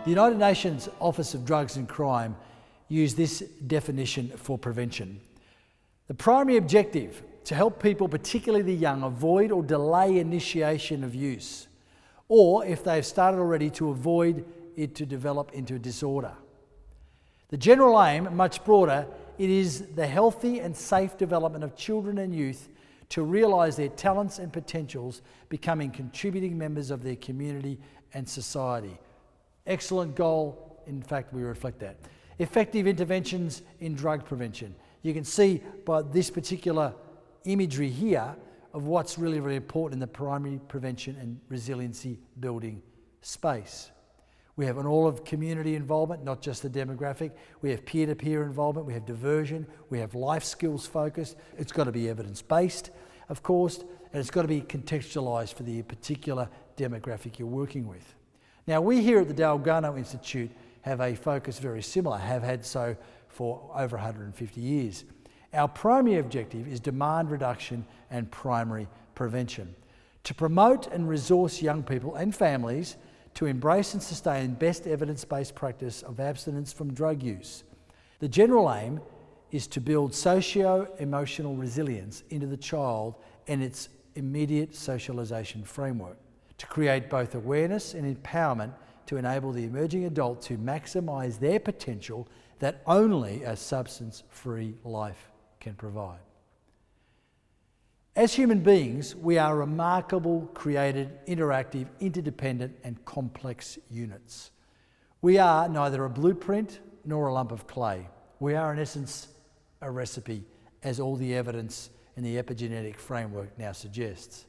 The United Nations Office of Drugs and Crime use this definition for prevention. The primary objective: to help people, particularly the young, avoid or delay initiation of use, or if they've started already, to avoid it to develop into a disorder. The general aim, much broader, it is the healthy and safe development of children and youth to realise their talents and potentials, becoming contributing members of their community and society. Excellent goal. In fact, we reflect that. Effective interventions in drug prevention. You can see by this particular imagery here of what's really, really important in the primary prevention and resiliency building space. We have an all of community involvement, not just the demographic. We have peer-to-peer involvement, we have diversion, we have life skills focused. It's got to be evidence-based, of course, and it's got to be contextualised for the particular demographic you're working with. Now, we here at the Delgado Institute have a focus very similar, have had so for over 150 years. Our primary objective is demand reduction and primary prevention. To promote and resource young people and families to embrace and sustain best evidence-based practice of abstinence from drug use. The general aim is to build socio-emotional resilience into the child and its immediate socialisation framework, to create both awareness and empowerment to enable the emerging adult to maximise their potential that only a substance-free life can provide. As human beings, we are remarkable, created, interactive, interdependent and complex units. We are neither a blueprint nor a lump of clay. We are in essence a recipe, as all the evidence in the epigenetic framework now suggests.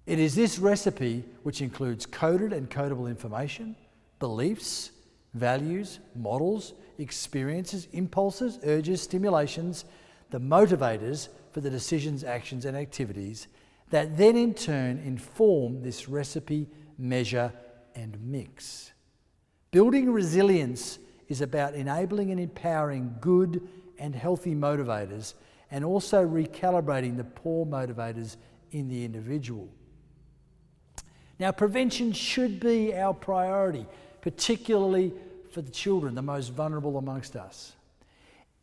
It is this recipe which includes coded and codable information, beliefs, values, models, experiences, impulses, urges, stimulations, the motivators for the decisions, actions and activities that then in turn inform this recipe, measure and mix. Building resilience is about enabling and empowering good and healthy motivators and also recalibrating the poor motivators in the individual. Now, prevention should be our priority, particularly for the children, the most vulnerable amongst us.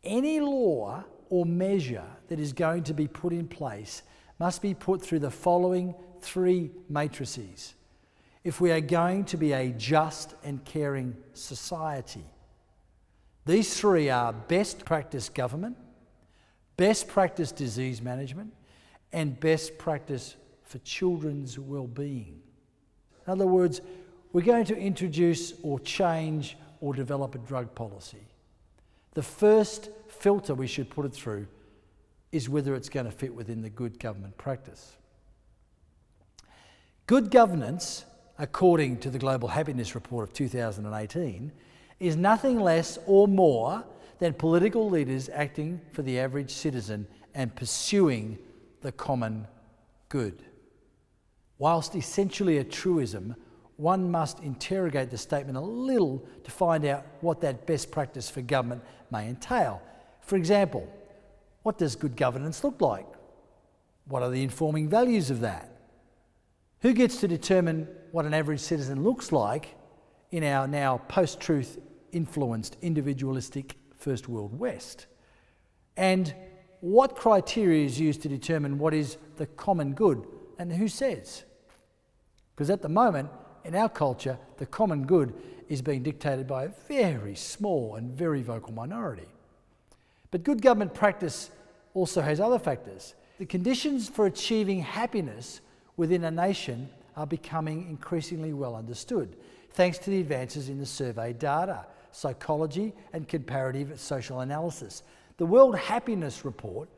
Any law or measure that is going to be put in place must be put through the following three matrices if we are going to be a just and caring society. These three are best practice government, best practice disease management, and best practice for children's well-being. In other words, we're going to introduce or change or develop a drug policy. The first filter we should put it through is whether it's going to fit within the good government practice. Good governance, according to the Global Happiness Report of 2018, is nothing less or more than political leaders acting for the average citizen and pursuing the common good. Whilst essentially a truism, one must interrogate the statement a little to find out what that best practice for government may entail. For example, what does good governance look like? What are the informing values of that? Who gets to determine what an average citizen looks like in our now post-truth influenced individualistic First World West? And what criteria is used to determine what is the common good and who says? Because at the moment, in our culture, the common good is being dictated by a very small and very vocal minority. But good government practice also has other factors. The conditions for achieving happiness within a nation are becoming increasingly well understood, thanks to the advances in the survey data, psychology and comparative social analysis. The World Happiness Report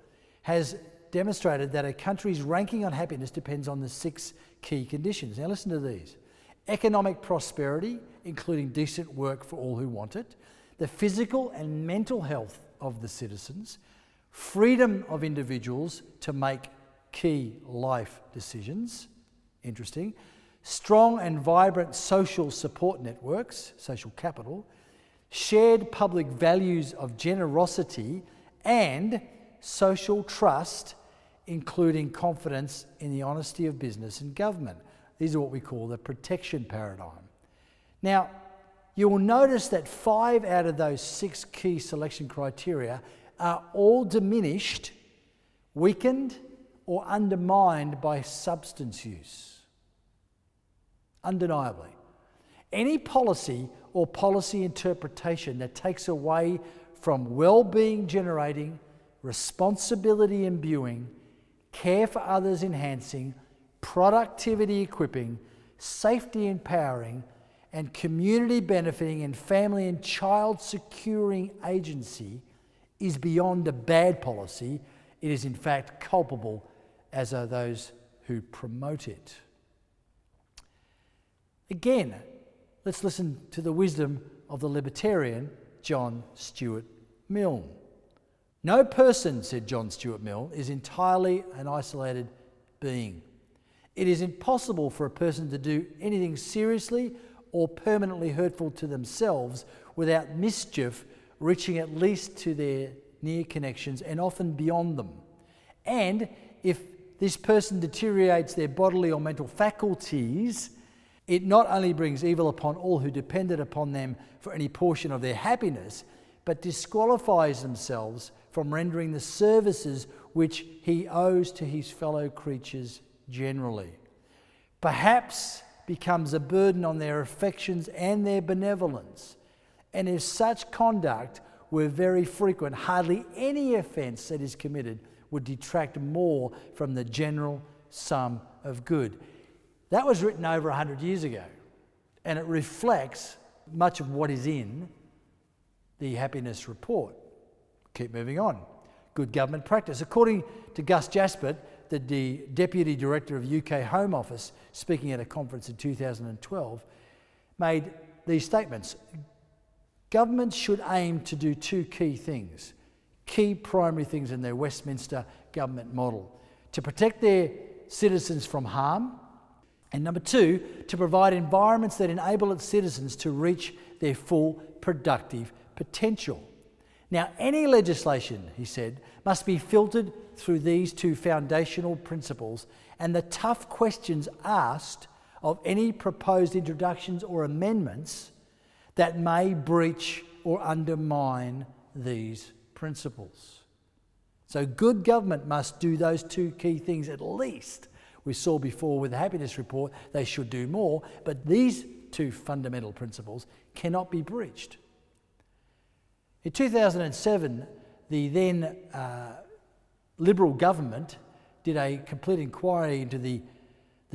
has demonstrated that a country's ranking on happiness depends on the 6 key conditions. Now listen to these. Economic prosperity, including decent work for all who want it, the physical and mental health of the citizens, freedom of individuals to make key life decisions, interesting, strong and vibrant social support networks, social capital, shared public values of generosity and social trust, including confidence in the honesty of business and government. These are what we call the protection paradigm. Now, you will notice that 5 out of those 6 key selection criteria are all diminished, weakened, or undermined by substance use. Undeniably. Any policy or policy interpretation that takes away from well-being generating, responsibility imbuing, care for others enhancing, productivity equipping, safety empowering, and community benefiting and family and child securing agency is beyond a bad policy. It is in fact culpable, as are those who promote it. Again, let's listen to the wisdom of the libertarian John Stuart Mill. No person, said John Stuart Mill, is entirely an isolated being. It is impossible for a person to do anything seriously or permanently hurtful to themselves without mischief reaching at least to their near connections and often beyond them. And if this person deteriorates their bodily or mental faculties, it not only brings evil upon all who depended upon them for any portion of their happiness, but disqualifies themselves from rendering the services which he owes to his fellow creatures generally. Perhaps becomes a burden on their affections and their benevolence. And if such conduct were very frequent, hardly any offence that is committed would detract more from the general sum of good. That was written over 100 years ago, and it reflects much of what is in the Happiness Report. Keep moving on. Good government practice. According to Gus Jaspert, the Deputy Director of UK Home Office, speaking at a conference in 2012, made these statements. Governments should aim to do 2 key things, key primary things in their Westminster government model: to protect their citizens from harm, and number 2, to provide environments that enable its citizens to reach their full productive potential. Now, any legislation, he said, must be filtered through these 2 foundational principles, and the tough questions asked of any proposed introductions or amendments that may breach or undermine these principles. So good government must do those 2 key things at least. We saw before with the Happiness Report, they should do more, but these 2 fundamental principles cannot be breached. In 2007, the then Liberal government did a complete inquiry into the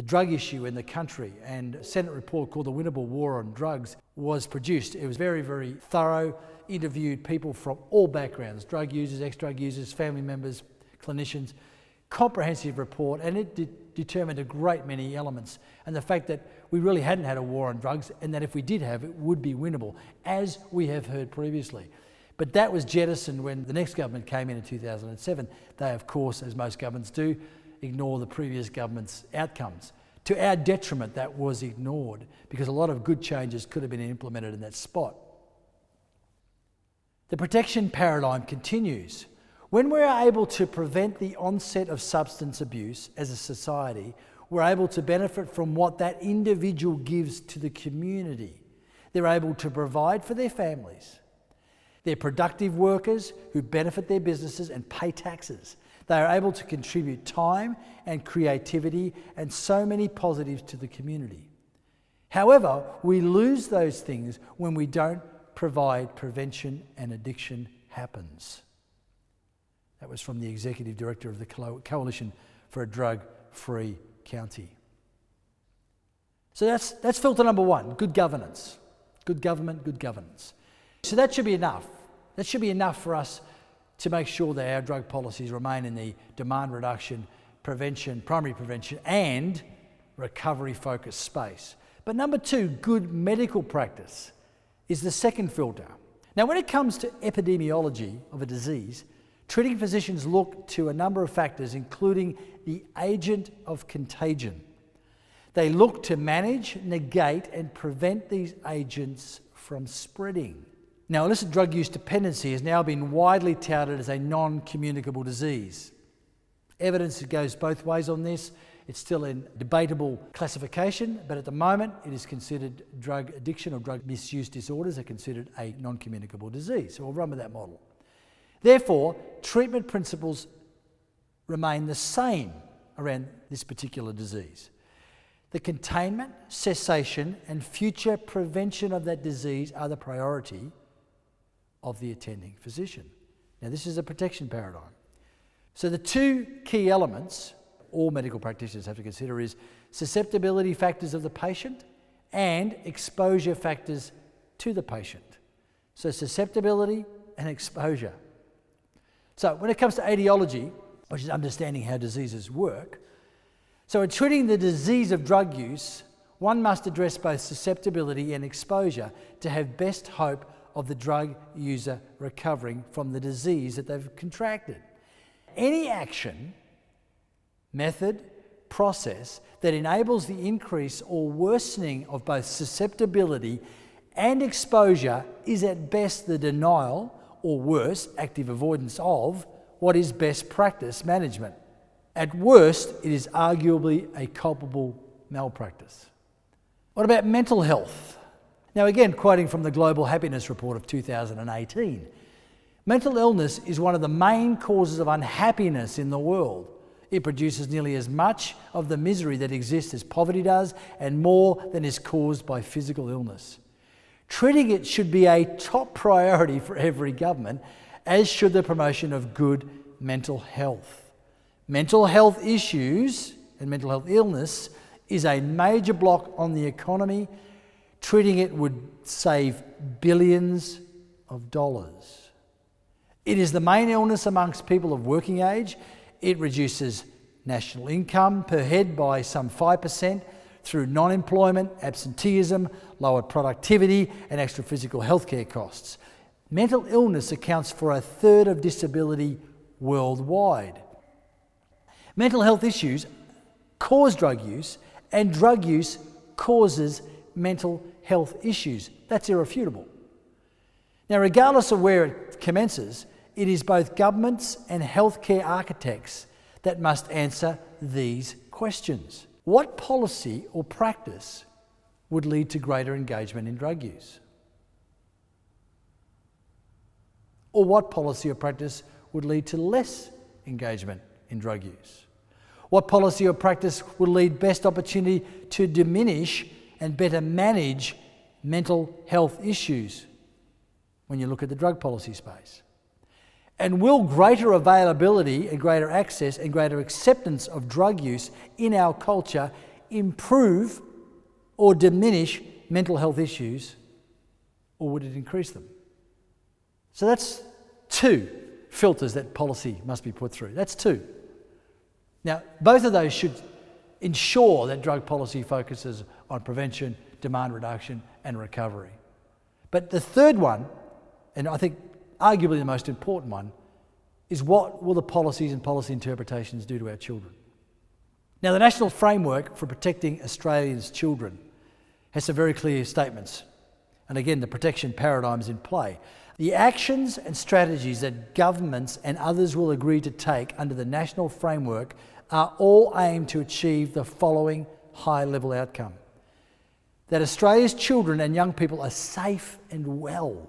drug issue in the country, and a Senate report called The Winnable War on Drugs was produced. It was very, very thorough, interviewed people from all backgrounds, drug users, ex-drug users, family members, clinicians, comprehensive report, and it determined a great many elements. And the fact that we really hadn't had a war on drugs, and that if we did have, it would be winnable, as we have heard previously. But that was jettisoned when the next government came in 2007. They, of course, as most governments do, ignore the previous government's outcomes. To our detriment, that was ignored, because a lot of good changes could have been implemented in that spot. The protection paradigm continues. When we're able to prevent the onset of substance abuse as a society, we're able to benefit from what that individual gives to the community. They're able to provide for their families. They're productive workers who benefit their businesses and pay taxes. They are able to contribute time and creativity and so many positives to the community. However, we lose those things when we don't provide prevention, and addiction happens. That was from the Executive Director of the Coalition for a Drug-Free County. So that's filter number 1, good governance. Good government, good governance. So that should be enough. That should be enough for us to make sure that our drug policies remain in the demand reduction, prevention, primary prevention, and recovery-focused space. But number 2, good medical practice, is the second filter. Now, when it comes to epidemiology of a disease, treating physicians look to a number of factors, including the agent of contagion. They look to manage, negate, and prevent these agents from spreading. Now, illicit drug use dependency has now been widely touted as a non-communicable disease. Evidence goes both ways on this. It's still in debatable classification, but at the moment it is considered drug addiction or drug misuse disorders are considered a non-communicable disease. So we'll run with that model. Therefore, treatment principles remain the same around this particular disease. The containment, cessation, and future prevention of that disease are the priority of the attending physician. Now, this is a protection paradigm. So the two key elements all medical practitioners have to consider is susceptibility factors of the patient and exposure factors to the patient. So susceptibility and exposure. So when it comes to etiology, which is understanding how diseases work, so in treating the disease of drug use, one must address both susceptibility and exposure to have best hope of the drug user recovering from the disease that they've contracted. Any action, method, process that enables the increase or worsening of both susceptibility and exposure is at best the denial, or worse, active avoidance of what is best practice management. At worst, it is arguably a culpable malpractice. What about mental health? Now again, quoting from the Global Happiness Report of 2018, mental illness is one of the main causes of unhappiness in the world. It produces nearly as much of the misery that exists as poverty does, and more than is caused by physical illness. Treating it should be a top priority for every government, as should the promotion of good mental health. Mental health issues and mental health illness is a major block on the economy. Treating it would save billions of dollars. It is the main illness amongst people of working age. It reduces national income per head by some 5% through non-employment, absenteeism, lowered productivity, and extra physical healthcare costs. Mental illness accounts for a third of disability worldwide. Mental health issues cause drug use, and drug use causes mental health issues. That's irrefutable. Now, regardless of where it commences, it is both governments and healthcare architects that must answer these questions. What policy or practice would lead to greater engagement in drug use? Or what policy or practice would lead to less engagement in drug use? What policy or practice would lead best opportunity to diminish and better manage mental health issues when you look at the drug policy space? And will greater availability and greater access and greater acceptance of drug use in our culture improve or diminish mental health issues, or would it increase them? So that's two filters that policy must be put through. That's two. Now, both of those should ensure that drug policy focuses on prevention, demand reduction, and recovery. But the third one, and I think arguably the most important one, is what will the policies and policy interpretations do to our children? Now, the National Framework for Protecting Australia's Children has some very clear statements. And again, the protection paradigm is in play. The actions and strategies that governments and others will agree to take under the National Framework are all aimed to achieve the following high-level outcome: that Australia's children and young people are safe and well.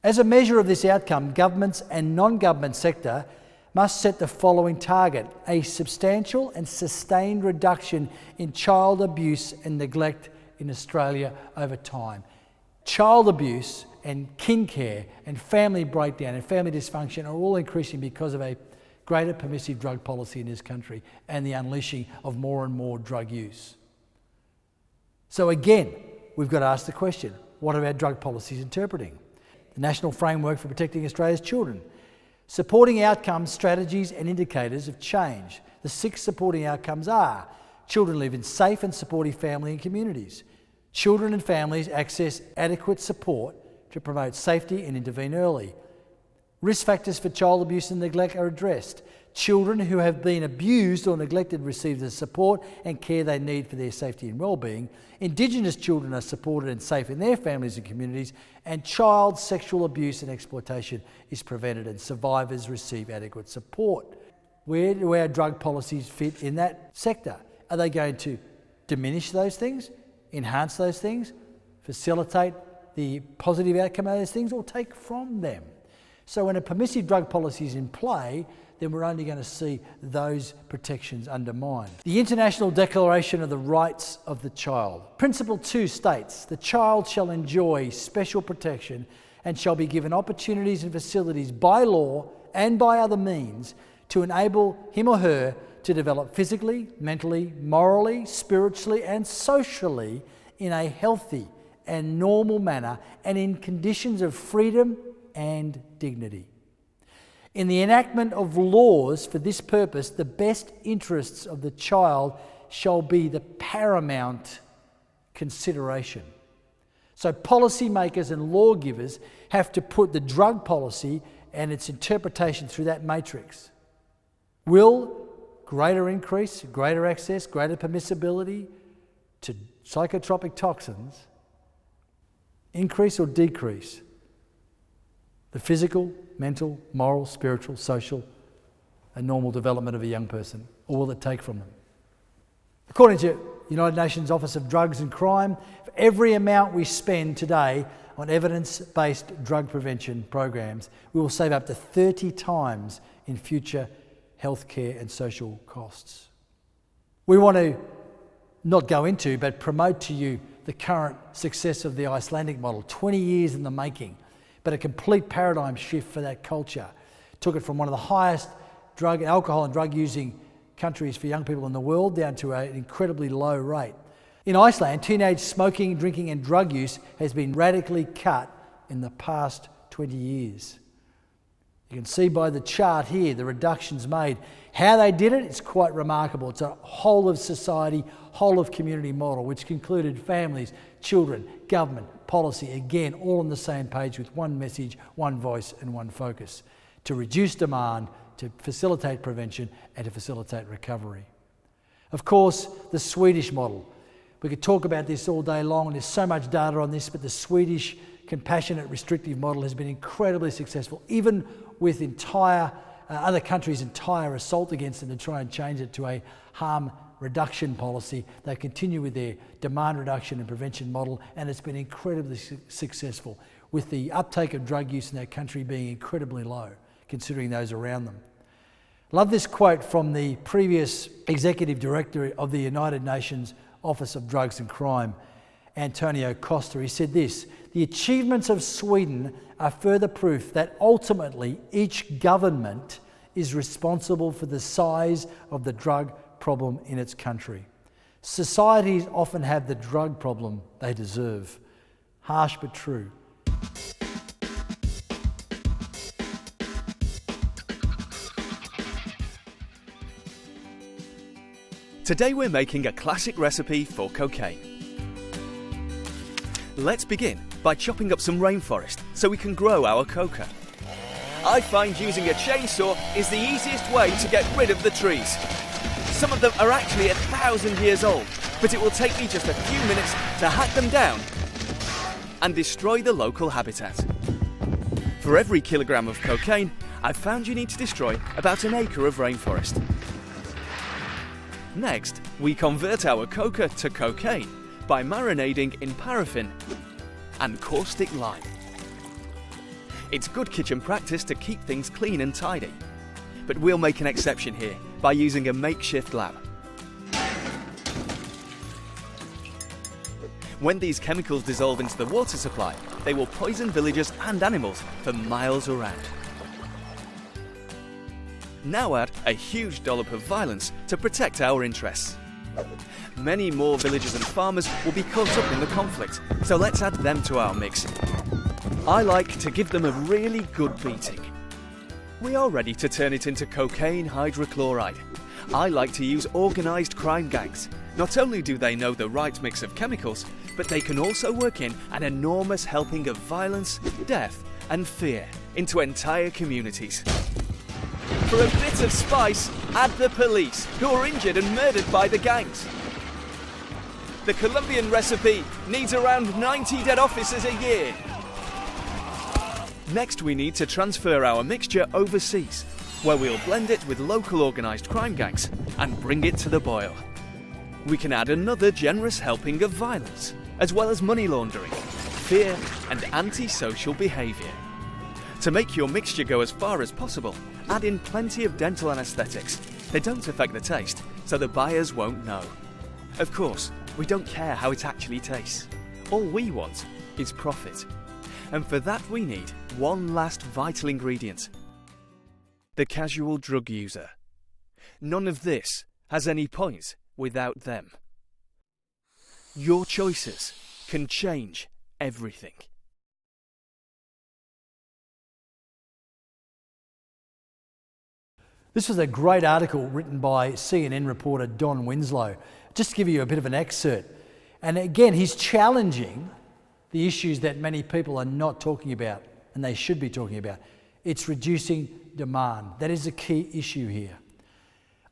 As a measure of this outcome, governments and non-government sector must set the following target: a substantial and sustained reduction in child abuse and neglect in Australia over time. Child abuse and kin care and family breakdown and family dysfunction are all increasing because of a greater permissive drug policy in this country and the unleashing of more and more drug use. So again, we've got to ask the question, what are our drug policies interpreting? The National Framework for Protecting Australia's Children. Supporting outcomes, strategies and indicators of change. The 6 supporting outcomes are: children live in safe and supportive family and communities. Children and families access adequate support to promote safety and intervene early. Risk factors for child abuse and neglect are addressed. Children who have been abused or neglected receive the support and care they need for their safety and well-being. Indigenous children are supported and safe in their families and communities, and child sexual abuse and exploitation is prevented and survivors receive adequate support. Where do our drug policies fit in that sector? Are they going to diminish those things, enhance those things, facilitate the positive outcome of those things, or take from them? So when a permissive drug policy is in play, then we're only going to see those protections undermined. The International Declaration of the Rights of the Child. Principle 2 states, the child shall enjoy special protection and shall be given opportunities and facilities by law and by other means to enable him or her to develop physically, mentally, morally, spiritually and socially in a healthy and normal manner and in conditions of freedom and dignity. In the enactment of laws for this purpose, the best interests of the child shall be the paramount consideration. So policymakers and lawgivers have to put the drug policy and its interpretation through that matrix. Will greater increase, greater access, greater permissibility to psychotropic toxins increase or decrease the physical, mental, moral, spiritual, social and normal development of a young person? Or will it take from them? According to United Nations Office of Drugs and Crime, for every amount we spend today on evidence-based drug prevention programs, we will save up to 30 times in future healthcare and social costs. We want to not go into, but promote to you the current success of the Icelandic model, 20 years in the making, but a complete paradigm shift for that culture. Took it from one of the highest alcohol and drug using countries for young people in the world down to an incredibly low rate. In Iceland, teenage smoking, drinking and drug use has been radically cut in the past 20 years. You can see by the chart here the reductions made. How they did it, it's quite remarkable. It's a whole of society, whole of community model, which included families, children, government, policy, again, all on the same page with one message, one voice and one focus: to reduce demand, to facilitate prevention and to facilitate recovery. Of course, the Swedish model. We could talk about this all day long, and there's so much data on this, but the Swedish compassionate restrictive model has been incredibly successful, even with other countries' entire assault against it to try and change it to a harm reduction policy. They continue with their demand reduction and prevention model, and it's been incredibly successful, with the uptake of drug use in that country being incredibly low, considering those around them. Love this quote from the previous Executive Director of the United Nations Office of Drugs and Crime, Antonio Costa. He said this: "The achievements of Sweden are further proof that ultimately each government is responsible for the size of the drug problem in its country. Societies often have the drug problem they deserve." Harsh but true. Today we're making a classic recipe for cocaine. Let's begin by chopping up some rainforest so we can grow our coca. I find using a chainsaw is the easiest way to get rid of the trees. Some of them are actually 1,000 years old, but it will take me just a few minutes to hack them down and destroy the local habitat. For every kilogram of cocaine, I've found you need to destroy about an acre of rainforest. Next, we convert our coca to cocaine by marinating in paraffin and caustic lime. It's good kitchen practice to keep things clean and tidy, but we'll make an exception here by using a makeshift lab. When these chemicals dissolve into the water supply, they will poison villagers and animals for miles around. Now add a huge dollop of violence to protect our interests. Many more villagers and farmers will be caught up in the conflict, so let's add them to our mix. I like to give them a really good beating. We are ready to turn it into cocaine hydrochloride. I like to use organised crime gangs. Not only do they know the right mix of chemicals, but they can also work in an enormous helping of violence, death and fear into entire communities. For a bit of spice, add the police, who are injured and murdered by the gangs. The Colombian recipe needs around 90 dead officers a year. Next, we need to transfer our mixture overseas. where we'll blend it with local organised crime gangs and bring it to the boil. We can add another generous helping of violence, as well as money laundering, fear and antisocial behaviour. To make your mixture go as far as possible, add in plenty of dental anaesthetics. They don't affect the taste, so the buyers won't know. Of course, we don't care how it actually tastes. All we want is profit. And for that we need one last vital ingredient: the casual drug user. None of this has any point without them. Your choices can change everything. This was a great article written by CNN reporter Don Winslow. Just to give you a bit of an excerpt. And again, he's challenging the issues that many people are not talking about, and they should be talking about. It's reducing demand. That is a key issue here.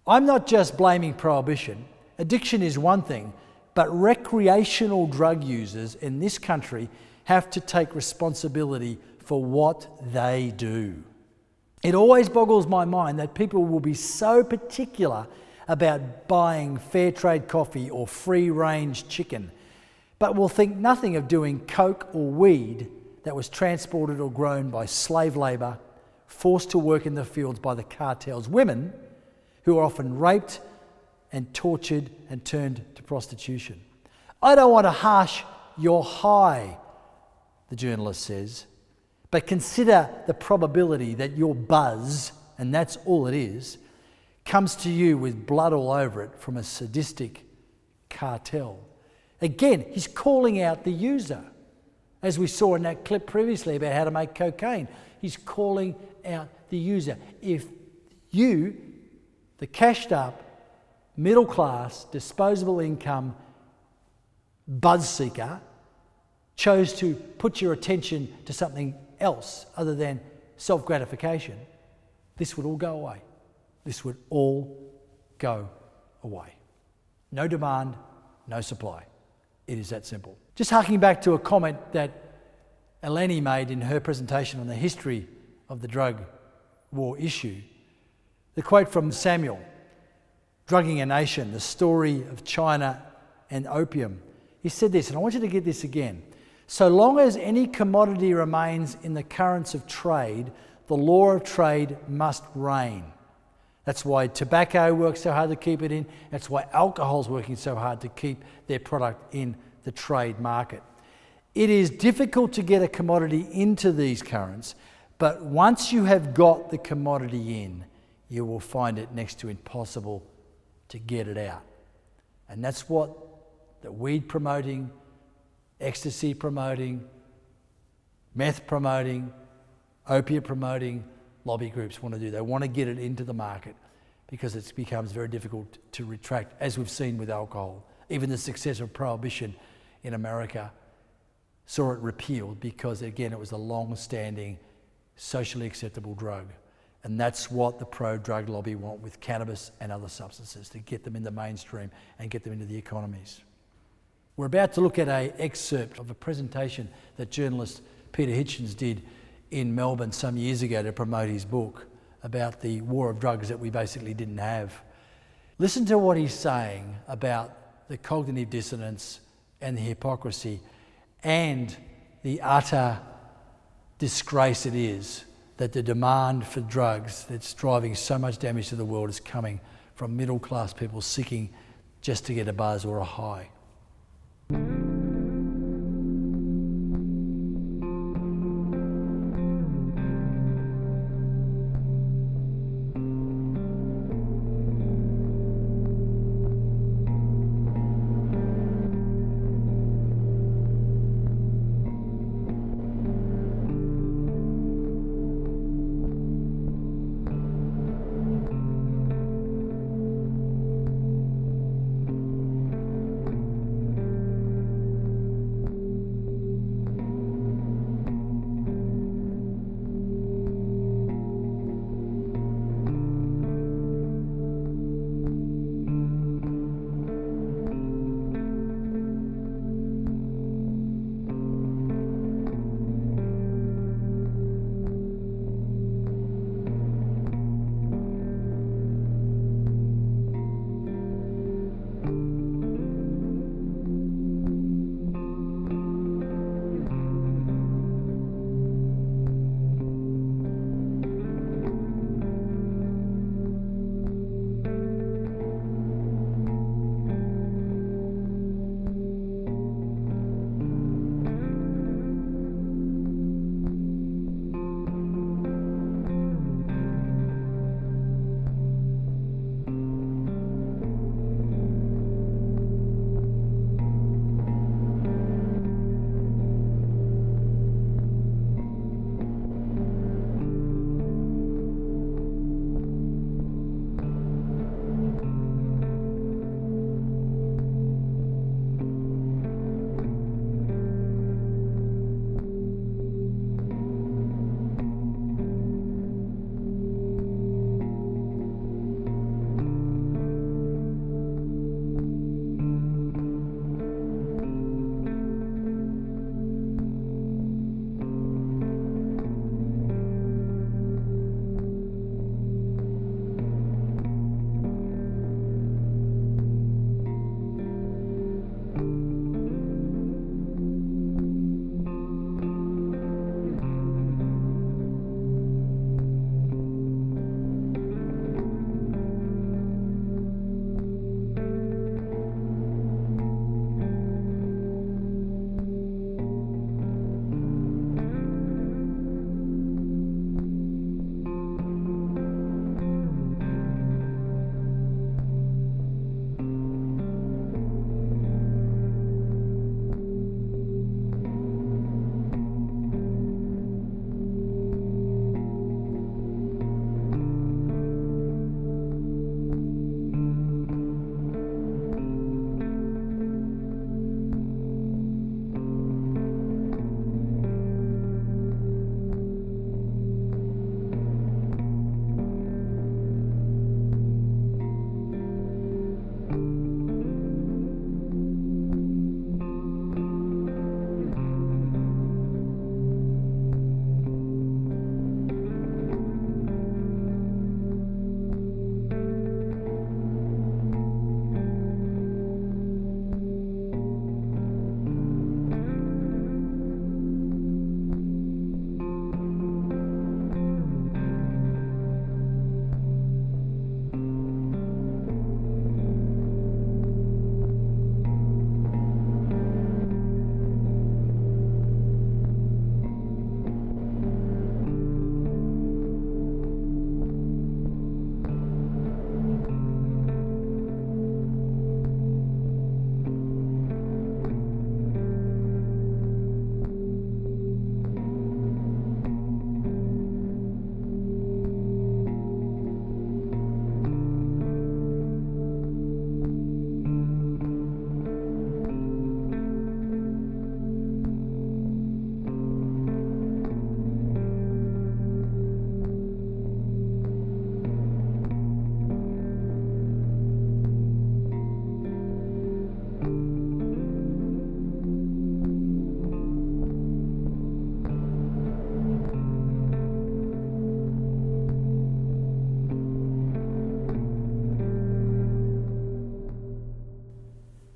I'm not just blaming prohibition. Addiction is one thing, but recreational drug users in this country have to take responsibility for what they do. It always boggles my mind that people will be so particular about buying fair trade coffee or free-range chicken, but will think nothing of doing coke or weed that was transported or grown by slave labour, forced to work in the fields by the cartels, women who are often raped and tortured and turned to prostitution. I don't want to harsh your high, the journalist says, but consider the probability that your buzz, and that's all it is, comes to you with blood all over it from a sadistic cartel. Again, he's calling out the user, as we saw in that clip previously about how to make cocaine. He's calling out the user. If you, the cashed up, middle class, disposable income buzz seeker, chose to put your attention to something else other than self-gratification, this would all go away. This would all go away. No demand, no supply. It is that simple. Just harking back to a comment that Eleni made in her presentation on the history of the drug war issue. The quote from Samuel, Drugging a Nation, the story of China and opium. He said this, and I want you to get this again. So long as any commodity remains in the currents of trade, the law of trade must reign. That's why tobacco works so hard to keep it in. That's why alcohol's working so hard to keep their product in the trade market. It is difficult to get a commodity into these currents, but once you have got the commodity in, you will find it next to impossible to get it out. And that's what the weed promoting, ecstasy promoting, meth promoting, opiate promoting lobby groups want to do. They want to get it into the market because it becomes very difficult to retract, as we've seen with alcohol. Even the success of prohibition in America saw it repealed because, again, it was a long-standing, socially acceptable drug. And that's what the pro-drug lobby want with cannabis and other substances, to get them in the mainstream and get them into the economies. We're about to look at an excerpt of a presentation that journalist Peter Hitchens did in Melbourne some years ago to promote his book about the war of drugs that we basically didn't have. Listen to what he's saying about the cognitive dissonance and the hypocrisy and the utter disgrace it is that the demand for drugs that's driving so much damage to the world is coming from middle class people seeking just to get a buzz or a high.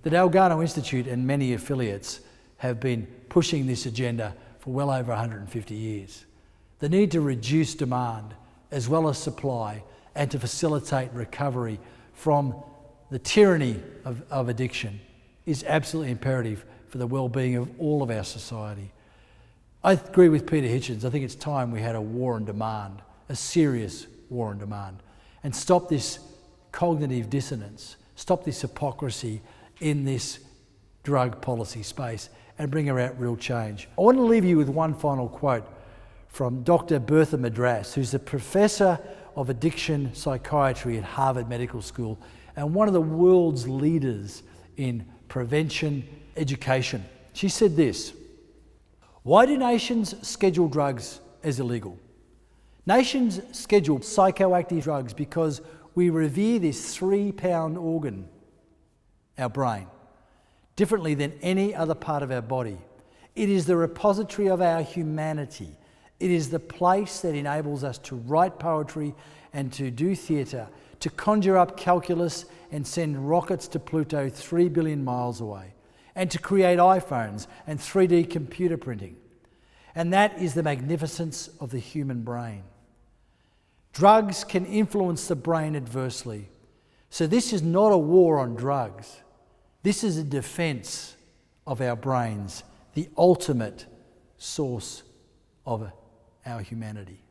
The Delgado Institute and many affiliates have been pushing this agenda for well over 150 years. The need to reduce demand as well as supply and to facilitate recovery from the tyranny of addiction is absolutely imperative for the well-being of all of our society. I agree with Peter Hitchens. I think it's time we had a war on demand, a serious war on demand, and stop this cognitive dissonance, stop this hypocrisy in this drug policy space and bring about real change. I want to leave you with one final quote from Dr. Bertha Madras, who's the professor of addiction psychiatry at Harvard Medical School and one of the world's leaders in prevention education. She said this: "Why do nations schedule drugs as illegal? Nations schedule psychoactive drugs because we revere this 3-pound organ, our brain, differently than any other part of our body. It is the repository of our humanity. It is the place that enables us to write poetry and to do theatre, to conjure up calculus and send rockets to Pluto 3 billion miles away, and to create iPhones and 3D computer printing. And that is the magnificence of the human brain. Drugs can influence the brain adversely. So this is not a war on drugs. This is a defence of our brains, the ultimate source of our humanity."